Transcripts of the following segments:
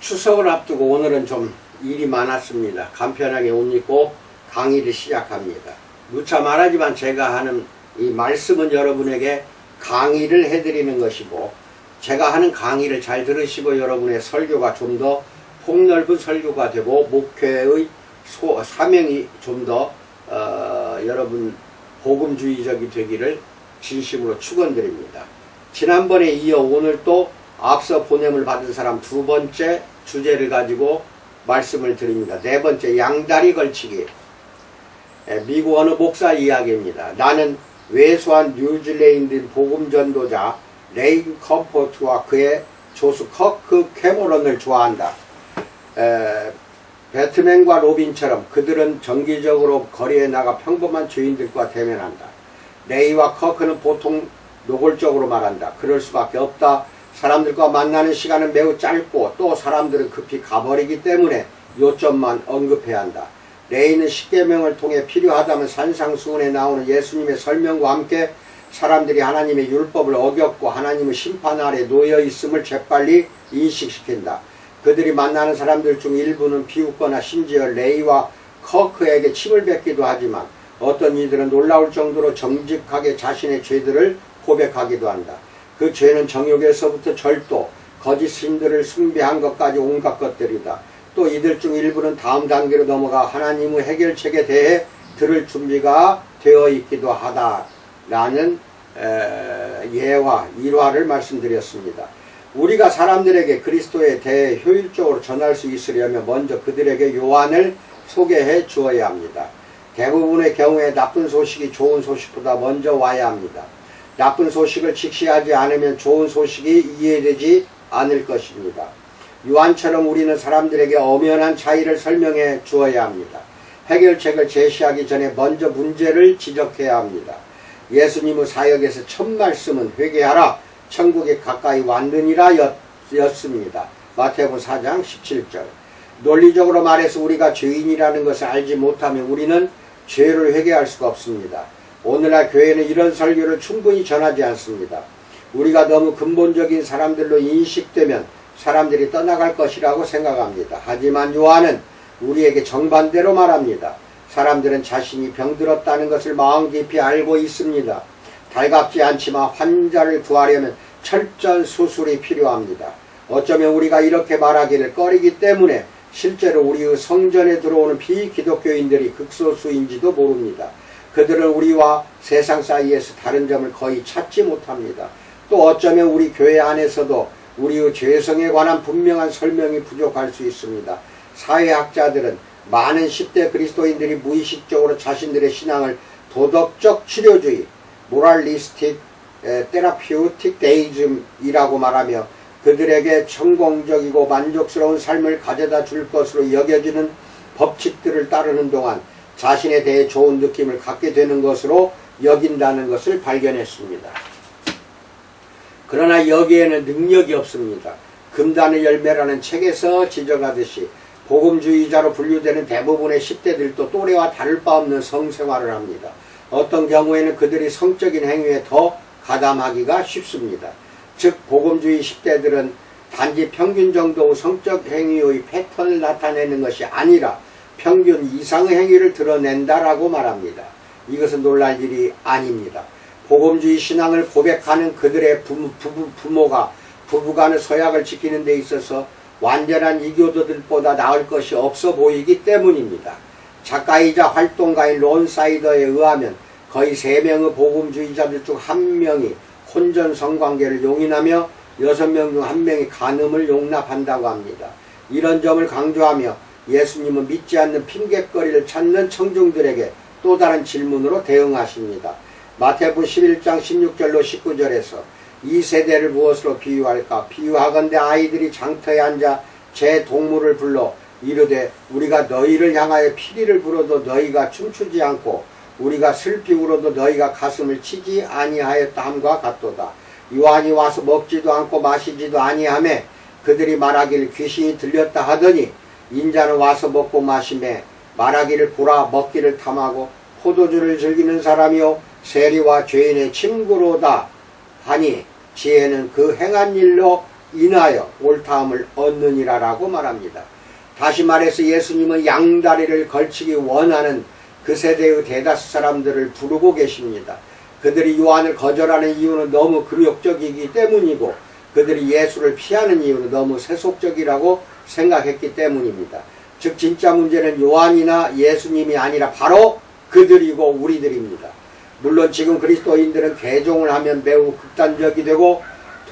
추석을 앞두고 오늘은 좀 일이 많았습니다. 간편하게 옷 입고 강의를 시작합니다. 누차 말하지만 제가 하는 이 말씀은 여러분에게 강의를 해드리는 것이고, 제가 하는 강의를 잘 들으시고 여러분의 설교가 좀 더 폭넓은 설교가 되고 목회의 사명이 좀 더 여러분 복음주의적이 되기를 진심으로 축원드립니다. 지난번에 이어 오늘 또 앞서 보냄을 받은 사람 두 번째 주제를 가지고 말씀을 드립니다. 네 번째, 양다리 걸치기. 미국 어느 목사 이야기입니다. 나는 왜소한 뉴질랜드 복음전도자 레인 컴포트와 그의 조수 커크 캐머런을 좋아한다. 배트맨과 로빈처럼 그들은 정기적으로 거리에 나가 평범한 죄인들과 대면한다. 레이와 커크는 보통 노골적으로 말한다. 그럴 수밖에 없다. 사람들과 만나는 시간은 매우 짧고 또 사람들은 급히 가버리기 때문에 요점만 언급해야 한다. 레이는 십계명을 통해 필요하다면 산상수훈에 나오는 예수님의 설명과 함께 사람들이 하나님의 율법을 어겼고 하나님의 심판 아래 놓여 있음을 재빨리 인식시킨다. 그들이 만나는 사람들 중 일부는 비웃거나 심지어 레이와 커크에게 침을 뱉기도 하지만 어떤 이들은 놀라울 정도로 정직하게 자신의 죄들을 고백하기도 한다. 그 죄는 정욕에서부터 절도, 거짓 신들을 숭배한 것까지 온갖 것들이다. 또 이들 중 일부는 다음 단계로 넘어가 하나님의 해결책에 대해 들을 준비가 되어 있기도 하다라는 예화, 일화를 말씀드렸습니다. 우리가 사람들에게 그리스도에 대해 효율적으로 전할 수 있으려면 먼저 그들에게 요한을 소개해 주어야 합니다. 대부분의 경우에 나쁜 소식이 좋은 소식보다 먼저 와야 합니다. 나쁜 소식을 직시하지 않으면 좋은 소식이 이해되지 않을 것입니다. 요한처럼 우리는 사람들에게 엄연한 차이를 설명해 주어야 합니다. 해결책을 제시하기 전에 먼저 문제를 지적해야 합니다. 예수님의 사역에서 첫 말씀은 회개하라, 천국에 가까이 왔느니라 였습니다. 마태복음 4장 17절. 논리적으로 말해서 우리가 죄인이라는 것을 알지 못하면 우리는 죄를 회개할 수가 없습니다. 오늘날 교회는 이런 설교를 충분히 전하지 않습니다. 우리가 너무 근본적인 사람들로 인식되면 사람들이 떠나갈 것이라고 생각합니다. 하지만 요한은 우리에게 정반대로 말합니다. 사람들은 자신이 병들었다는 것을 마음 깊이 알고 있습니다. 달갑지 않지만 환자를 구하려면 철저한 수술이 필요합니다. 어쩌면 우리가 이렇게 말하기를 꺼리기 때문에 실제로 우리의 성전에 들어오는 비기독교인들이 극소수인지도 모릅니다. 그들은 우리와 세상 사이에서 다른 점을 거의 찾지 못합니다. 또 어쩌면 우리 교회 안에서도 우리의 죄성에 관한 분명한 설명이 부족할 수 있습니다. 사회학자들은 많은 10대 그리스도인들이 무의식적으로 자신들의 신앙을 도덕적 치료주의, 모랄리스틱, 테라피우틱 데이즘이라고 말하며 그들에게 성공적이고 만족스러운 삶을 가져다 줄 것으로 여겨지는 법칙들을 따르는 동안 자신에 대해 좋은 느낌을 갖게 되는 것으로 여긴다는 것을 발견했습니다. 그러나 여기에는 능력이 없습니다. 금단의 열매라는 책에서 지적하듯이 복음주의자로 분류되는 대부분의 10대들도 또래와 다를 바 없는 성생활을 합니다. 어떤 경우에는 그들이 성적인 행위에 더 가담하기가 쉽습니다. 즉 복음주의 10대들은 단지 평균 정도의 성적 행위의 패턴을 나타내는 것이 아니라 평균 이상의 행위를 드러낸다라고 말합니다. 이것은 놀랄 일이 아닙니다. 복음주의 신앙을 고백하는 그들의 부모가 부부간의 서약을 지키는 데 있어서 완전한 이교도들보다 나을 것이 없어 보이기 때문입니다. 작가이자 활동가인 론 사이더에 의하면 거의 3명의 복음주의자들 중 1명이 혼전 성관계를 용인하며 6명 중 1명이 간음을 용납한다고 합니다. 이런 점을 강조하며 예수님은 믿지 않는 핑곗거리를 찾는 청중들에게 또 다른 질문으로 대응하십니다. 마태복음 11장 16절로 19절에서 이 세대를 무엇으로 비유할까? 비유하건대 아이들이 장터에 앉아 제 동물을 불러 이르되 우리가 너희를 향하여 피리를 불어도 너희가 춤추지 않고 우리가 슬피 울어도 너희가 가슴을 치지 아니하였다 함과 같도다. 요한이 와서 먹지도 않고 마시지도 아니하며 그들이 말하기를 귀신이 들렸다 하더니 인자는 와서 먹고 마시매 말하기를 보라 먹기를 탐하고 포도주를 즐기는 사람이요 세리와 죄인의 친구로다 하니 지혜는 그 행한 일로 인하여 옳다함을 얻느니라 라고 말합니다. 다시 말해서 예수님은 양다리를 걸치기 원하는 그 세대의 대다수 사람들을 부르고 계십니다. 그들이 요한을 거절하는 이유는 너무 굴욕적이기 때문이고 그들이 예수를 피하는 이유는 너무 세속적이라고 생각했기 때문입니다. 즉 진짜 문제는 요한이나 예수님이 아니라 바로 그들이고 우리들입니다. 물론 지금 그리스도인들은 개종을 하면 매우 극단적이 되고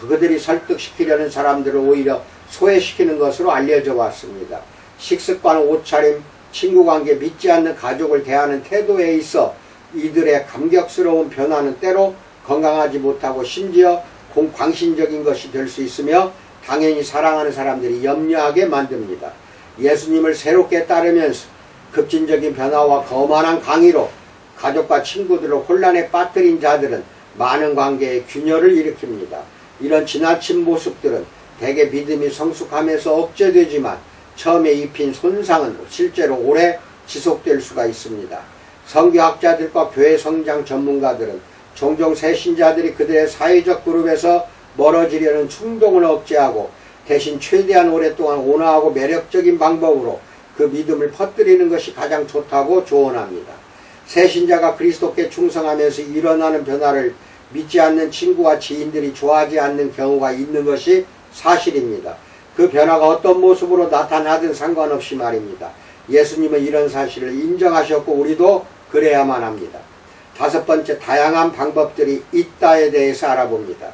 그들이 설득시키려는 사람들을 오히려 소외시키는 것으로 알려져 왔습니다. 식습관, 옷차림, 친구관계, 믿지 않는 가족을 대하는 태도에 있어 이들의 감격스러운 변화는 때로 건강하지 못하고 심지어 광신적인 것이 될 수 있으며 당연히 사랑하는 사람들이 염려하게 만듭니다. 예수님을 새롭게 따르면서 급진적인 변화와 거만한 강의로 가족과 친구들을 혼란에 빠뜨린 자들은 많은 관계에 균열을 일으킵니다. 이런 지나친 모습들은 대개 믿음이 성숙하면서 억제되지만 처음에 입힌 손상은 실제로 오래 지속될 수가 있습니다. 성경학자들과 교회 성장 전문가들은 종종 새신자들이 그들의 사회적 그룹에서 멀어지려는 충동을 억제하고 대신 최대한 오랫동안 온화하고 매력적인 방법으로 그 믿음을 퍼뜨리는 것이 가장 좋다고 조언합니다. 새신자가 그리스도께 충성하면서 일어나는 변화를 믿지 않는 친구와 지인들이 좋아하지 않는 경우가 있는 것이 사실입니다. 그 변화가 어떤 모습으로 나타나든 상관없이 말입니다. 예수님은 이런 사실을 인정하셨고 우리도 그래야만 합니다. 다섯 번째, 다양한 방법들이 있다에 대해서 알아봅니다.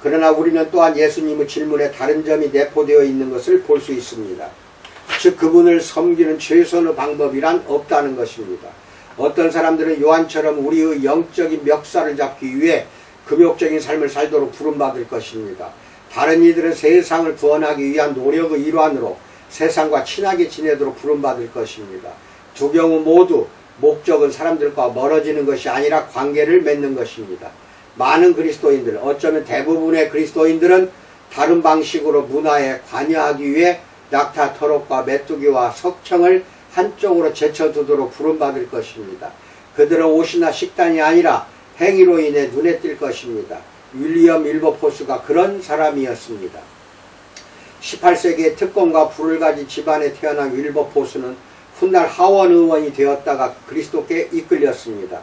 그러나 우리는 또한 예수님의 질문에 다른 점이 내포되어 있는 것을 볼 수 있습니다. 즉 그분을 섬기는 최선의 방법이란 없다는 것입니다. 어떤 사람들은 요한처럼 우리의 영적인 멱살을 잡기 위해 금욕적인 삶을 살도록 부름받을 것입니다. 다른 이들은 세상을 구원하기 위한 노력의 일환으로 세상과 친하게 지내도록 부름받을 것입니다. 두 경우 모두 목적은 사람들과 멀어지는 것이 아니라 관계를 맺는 것입니다. 많은 그리스도인들, 어쩌면 대부분의 그리스도인들은 다른 방식으로 문화에 관여하기 위해 낙타, 터럭과 메뚜기와 석청을 한쪽으로 제쳐두도록 부름받을 것입니다. 그들은 옷이나 식단이 아니라 행위로 인해 눈에 띌 것입니다. 윌리엄 윌버포스가 그런 사람이었습니다. 18세기의 특권과 부를 가진 집안에 태어난 윌버포스는 훗날 하원 의원이 되었다가 그리스도께 이끌렸습니다.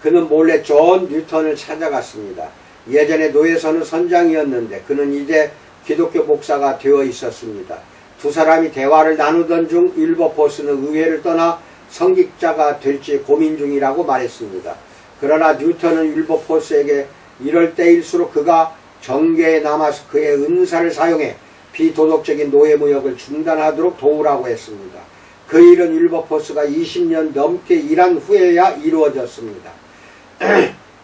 그는 몰래 존 뉴턴을 찾아갔습니다. 예전에 노예선의 선장이었는데 그는 이제 기독교 목사가 되어 있었습니다. 두 사람이 대화를 나누던 중 윌버포스는 의회를 떠나 성직자가 될지 고민 중이라고 말했습니다. 그러나 뉴턴은 윌버포스에게 이럴 때일수록 그가 정계에 남아서 그의 은사를 사용해 비도덕적인 노예무역을 중단하도록 도우라고 했습니다. 그 일은 윌버포스가 20년 넘게 일한 후에야 이루어졌습니다.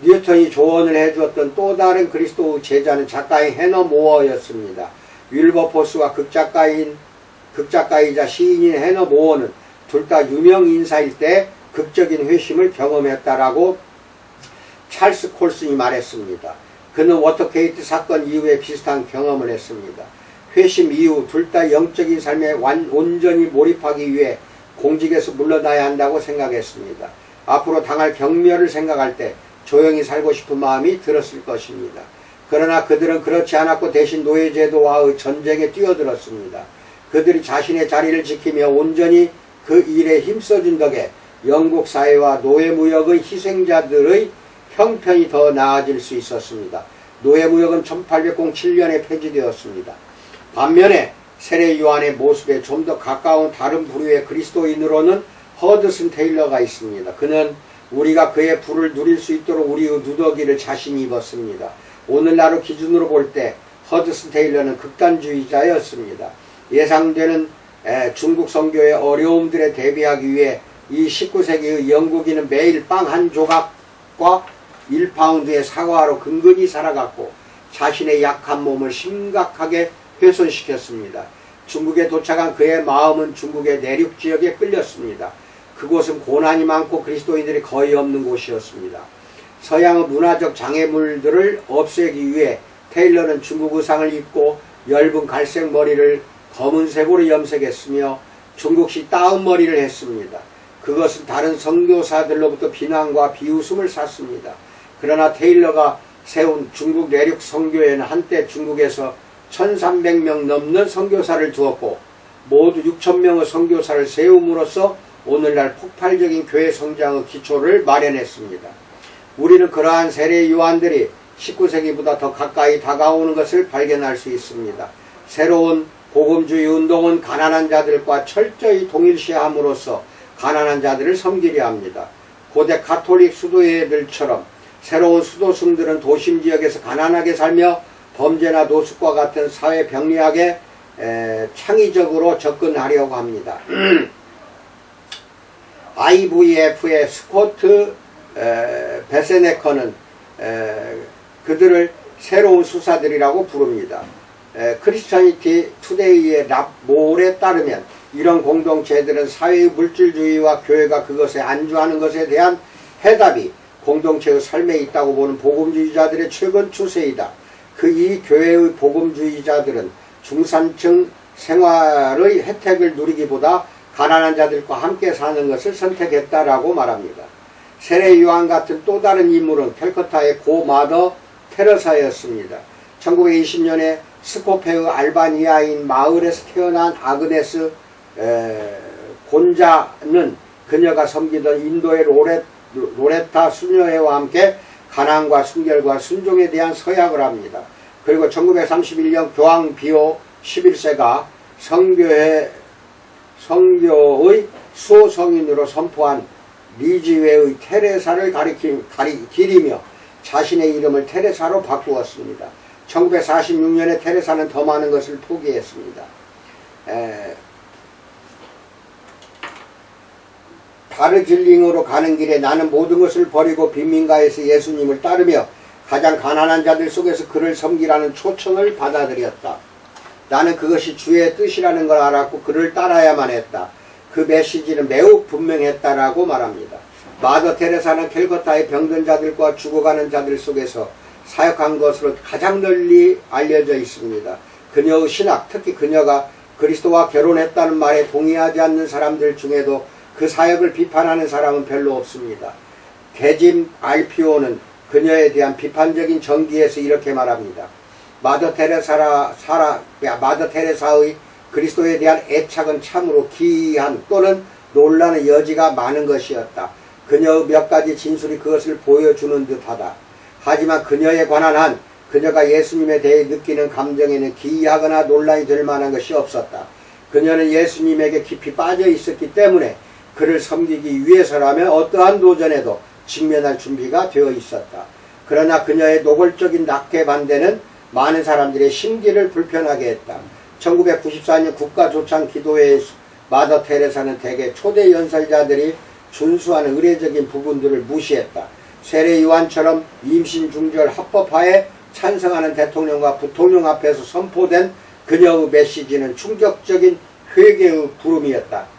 뉴턴이 조언을 해주었던 또 다른 그리스도의 제자는 작가인 해너 모어였습니다. 윌버포스와 극작가이자 시인인 해너 모어는 둘 다 유명 인사일 때 극적인 회심을 경험했다라고 찰스 콜슨이 말했습니다. 그는 워터게이트 사건 이후에 비슷한 경험을 했습니다. 회심 이후 둘 다 영적인 삶에 온전히 몰입하기 위해 공직에서 물러나야 한다고 생각했습니다. 앞으로 당할 경멸을 생각할 때 조용히 살고 싶은 마음이 들었을 것입니다. 그러나 그들은 그렇지 않았고 대신 노예제도와의 전쟁에 뛰어들었습니다. 그들이 자신의 자리를 지키며 온전히 그 일에 힘써준 덕에 영국 사회와 노예무역의 희생자들의 형편이 더 나아질 수 있었습니다. 노예무역은 1807년에 폐지되었습니다. 반면에 세례 요한의 모습에 좀 더 가까운 다른 부류의 그리스도인으로는 허드슨 테일러가 있습니다. 그는 우리가 그의 불을 누릴 수 있도록 우리의 누더기를 자신이 입었습니다. 오늘날의 기준으로 볼 때 허드슨 테일러는 극단주의자였습니다. 예상되는 중국 선교의 어려움들에 대비하기 위해 이 19세기의 영국인은 매일 빵 한 조각과 1파운드의 사과로 근근히 살아갔고 자신의 약한 몸을 심각하게 훼손시켰습니다. 중국에 도착한 그의 마음은 중국의 내륙 지역에 끌렸습니다. 그곳은 고난이 많고 그리스도인들이 거의 없는 곳이었습니다. 서양의 문화적 장애물들을 없애기 위해 테일러는 중국 의상을 입고 엷은 갈색 머리를 검은색으로 염색했으며 중국식 따은 머리를 했습니다. 그것은 다른 선교사들로부터 비난과 비웃음을 샀습니다. 그러나 테일러가 세운 중국 내륙 선교회는 한때 중국에서 1300명 넘는 선교사를 두었고 모두 6000명의 선교사를 세움으로써 오늘날 폭발적인 교회 성장의 기초를 마련했습니다. 우리는 그러한 세례 요한들이 19세기보다 더 가까이 다가오는 것을 발견할 수 있습니다. 새로운 복음주의 운동은 가난한 자들과 철저히 동일시함으로써 가난한 자들을 섬기려 합니다. 고대 가톨릭 수도회들처럼 새로운 수도승들은 도심 지역에서 가난하게 살며 범죄나 노숙과 같은 사회 병리학에 창의적으로 접근하려고 합니다. IVF의 스코트 베세네커는 그들을 새로운 수사들이라고 부릅니다. 크리스천이티 투데이의 랍몰에 따르면 이런 공동체들은 사회의 물질주의와 교회가 그것에 안주하는 것에 대한 해답이 공동체의 삶에 있다고 보는 복음주의자들의 최근 추세이다. 이 교회의 복음주의자들은 중산층 생활의 혜택을 누리기보다 가난한 자들과 함께 사는 것을 선택했다라고 말합니다. 세례 요한 같은 또 다른 인물은 캘커타의 고 마더 테레사였습니다. 1920년에 스코페의 알바니아인 마을에서 태어난 아그네스 곤자는 그녀가 섬기던 인도의 로레타 수녀회와 함께 가난과 순결과 순종에 대한 서약을 합니다. 그리고 1931년 교황 비오 11세가 성교의 수호 성인으로 선포한 리지웨의 테레사를 기리며 자신의 이름을 테레사로 바꾸었습니다. 1946년에 테레사는 더 많은 것을 포기했습니다. 다르질링으로 가는 길에 나는 모든 것을 버리고 빈민가에서 예수님을 따르며 가장 가난한 자들 속에서 그를 섬기라는 초청을 받아들였다. 나는 그것이 주의 뜻이라는 걸 알았고 그를 따라야만 했다. 그 메시지는 매우 분명했다라고 말합니다. 마더 테레사는 캘커타의 병든 자들과 죽어가는 자들 속에서 사역한 것으로 가장 널리 알려져 있습니다. 그녀의 신학, 특히 그녀가 그리스도와 결혼했다는 말에 동의하지 않는 사람들 중에도 그 사역을 비판하는 사람은 별로 없습니다. 대짐 알피오는 그녀에 대한 비판적인 전기에서 이렇게 말합니다. 마더 테레사의 그리스도에 대한 애착은 참으로 기이한 또는 논란의 여지가 많은 것이었다. 그녀의 몇 가지 진술이 그것을 보여주는 듯하다. 하지만 그녀에 관한 한 그녀가 예수님에 대해 느끼는 감정에는 기이하거나 논란이 될 만한 것이 없었다. 그녀는 예수님에게 깊이 빠져 있었기 때문에 그를 섬기기 위해서라면 어떠한 도전에도 직면할 준비가 되어 있었다. 그러나 그녀의 노골적인 낙태 반대는 많은 사람들의 심기를 불편하게 했다. 1994년 국가조창 기도회에 마더 테레사는 대개 초대 연설자들이 준수하는 의례적인 부분들을 무시했다. 세례 요한처럼 임신 중절 합법화에 찬성하는 대통령과 부통령 앞에서 선포된 그녀의 메시지는 충격적인 회개의 부름이었다.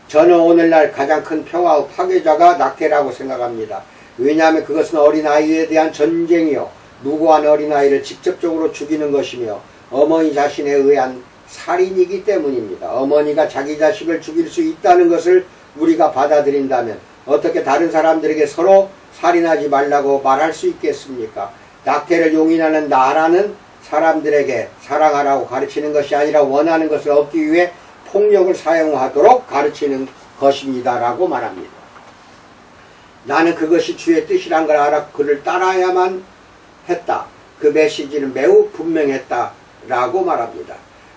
저는 오늘날 가장 큰 평화의 파괴자가 낙태라고 생각합니다. 왜냐하면 그것은 어린아이에 대한 전쟁이요 무고한 어린아이를 직접적으로 죽이는 것이며 어머니 자신에 의한 살인이기 때문입니다. 어머니가 자기 자식을 죽일 수 있다는 것을 우리가 받아들인다면 어떻게 다른 사람들에게 서로 살인하지 말라고 말할 수 있겠습니까? 낙태를 용인하는 나라는 사람들에게 사랑하라고 가르치는 것이 아니라 원하는 것을 얻기 위해 폭력을 사용하도록 가르치는 것입니다. 라고 말합니다. 나는 그것이 주의 뜻이란 걸 알아 그를 따라야만 했다. 그 메시지는 매우 분명했다. 라고 말합니다.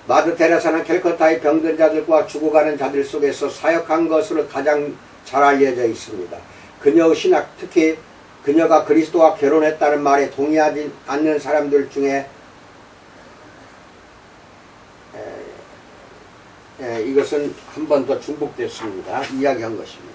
마더 테레사는 캘커타의 병든 자들과 죽어가는 자들 속에서 사역한 것으로 가장 잘 알려져 있습니다. 그녀의 신학, 특히 그녀가 그리스도와 결혼했다는 말에 동의하지 않는 사람들 중에 이것은 한 번 더 중복됐습니다. 이야기한 것입니다.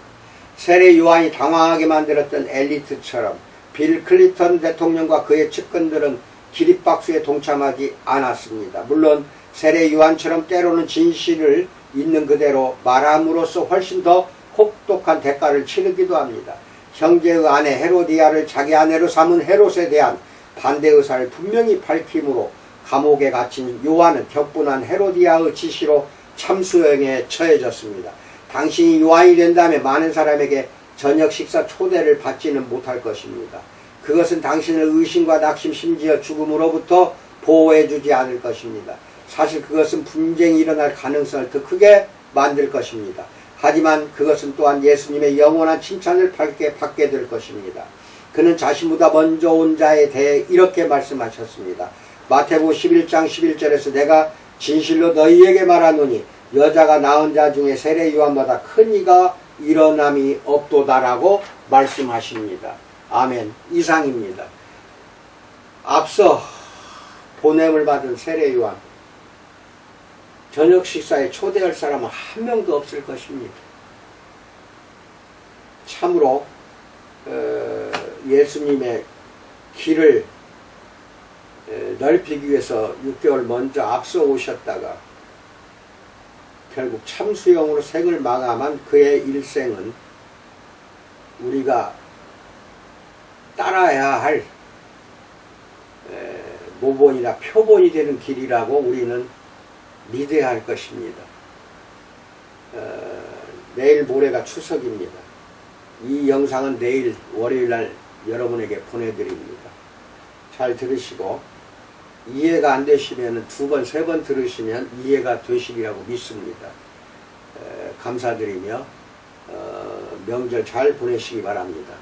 세례 요한이 당황하게 만들었던 엘리트처럼 빌 클린턴 대통령과 그의 측근들은 기립박수에 동참하지 않았습니다. 물론 세례 요한처럼 때로는 진실을 있는 그대로 말함으로써 훨씬 더 혹독한 대가를 치르기도 합니다. 형제의 아내 헤로디아를 자기 아내로 삼은 헤롯에 대한 반대 의사를 분명히 밝힘으로 감옥에 갇힌 요한은 격분한 헤로디아의 지시로 참수형에 처해졌습니다. 당신이 요한이 된다면 많은 사람에게 저녁 식사 초대를 받지는 못할 것입니다. 그것은 당신을 의심과 낙심 심지어 죽음으로부터 보호해주지 않을 것입니다. 사실 그것은 분쟁이 일어날 가능성을 더 크게 만들 것입니다. 하지만 그것은 또한 예수님의 영원한 칭찬을 받게 될 것입니다. 그는 자신보다 먼저 온 자에 대해 이렇게 말씀하셨습니다. 마태복음 11장 11절에서 내가 진실로 너희에게 말하노니 여자가 낳은 자 중에 세례 요한보다 큰 이가 일어남이 없도다라고 말씀하십니다. 아멘. 이상입니다. 앞서 보냄을 받은 세례 요한 저녁 식사에 초대할 사람은 한 명도 없을 것입니다. 참으로 예수님의 길을 넓히기 위해서 6개월 먼저 앞서 오셨다가 결국 참수형으로 생을 마감한 그의 일생은 우리가 따라야 할 모본이나 표본이 되는 길이라고 우리는 믿어야 할 것입니다. 내일 모레가 추석입니다. 이 영상은 내일 월요일날 여러분에게 보내드립니다. 잘 들으시고 이해가 안 되시면 2번, 3번 들으시면 이해가 되시리라고 믿습니다. 감사드리며 명절 잘 보내시기 바랍니다.